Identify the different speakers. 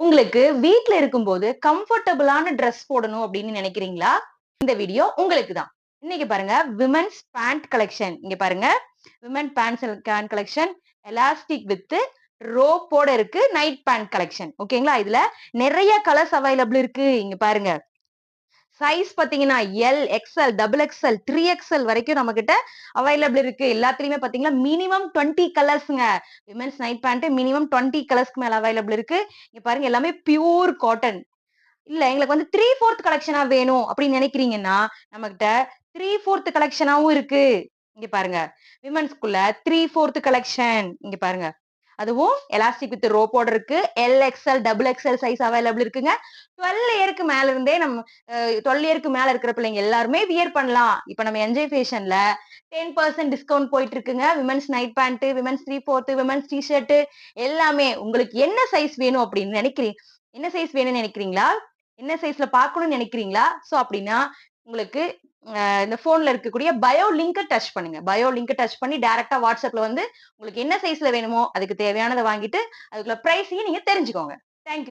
Speaker 1: உங்களுக்கு வீட்ல இருக்கும்போது கம்ஃபர்டபுளான Dress போடணும் அப்படின்னு நினைக்கிறீங்களா? இந்த வீடியோ உங்களுக்கு தான். இன்னைக்கு பாருங்க விமென்ஸ் பேண்ட் கலெக்ஷன். இங்க பாருங்க women pant collection elastic with ரோப்போட இருக்கு நைட் பேண்ட் கலெக்ஷன். ஓகேங்களா? இதுல நிறைய கலர்ஸ் அவைலபிள் இருக்கு. இங்க பாருங்க. சைஸ் பாத்தீங்கன்னா L, XL, double XL, 3XL வரைக்கும் நம்ம கிட்ட அவைலபிள் இருக்கு. எல்லாத்துலயுமே பாத்தீங்கன்னா மினிமம் 20 கலர்ஸ்ங்க. விமென்ஸ் நைட் பேண்ட் மினிமம் 20 கலர்ஸ்க்கு மேல அவைலபிள் இருக்கு. இங்க பாருங்க எல்லாமே பியூர் காட்டன். இல்ல எங்களுக்கு வந்து 3/4 கலெக்ஷனா வேணும் அப்படின்னு நினைக்கிறீங்கன்னா, நம்மகிட்ட 3/4 கலெக்ஷனாவும் இருக்கு. இங்க பாருங்க. விமென்ஸ்க்குள்ள 3/4 கலெக்ஷன். இங்க பாருங்க. அதுவும் எலாஸ்டிக் வித் ரோப்போட இருக்கு. L, XL, double XL size available இருக்குங்க. 12 இயருக்கு மேல இருந்தே 12 இயருக்கு மேல இருக்கிற பிள்ளைங்க எல்லாருமே வியர் பண்ணலாம். இப்ப நம்ம என்ஜாய் ஃபேஷன்ல 10% டிஸ்கவுண்ட் போயிட்டு இருக்குங்க. Women's night pant, women's 3/4, women's T shirt எல்லாமே உங்களுக்கு என்ன சைஸ் வேணும் அப்படின்னு என்ன சைஸ் வேணும்னு நினைக்கிறீங்களா? என்ன சைஸ்ல பார்க்கணும்னு நினைக்கிறீங்களா? சோ அப்படின்னா உங்களுக்கு இந்த போன்ல இருக்கக்கூடிய பயோ லிங்க் டச் பண்ணுங்க. பயோ லிங்க் டச் பண்ணி டைரக்ட்டா WhatsAppல வந்து உங்களுக்கு என்ன சைஸ்ல வேணுமோ அதுக்கு தேவையானத வாங்கிட்டு அதுக்குள்ள பிரைஸையும் நீங்க தெரிஞ்சுக்கோங்க.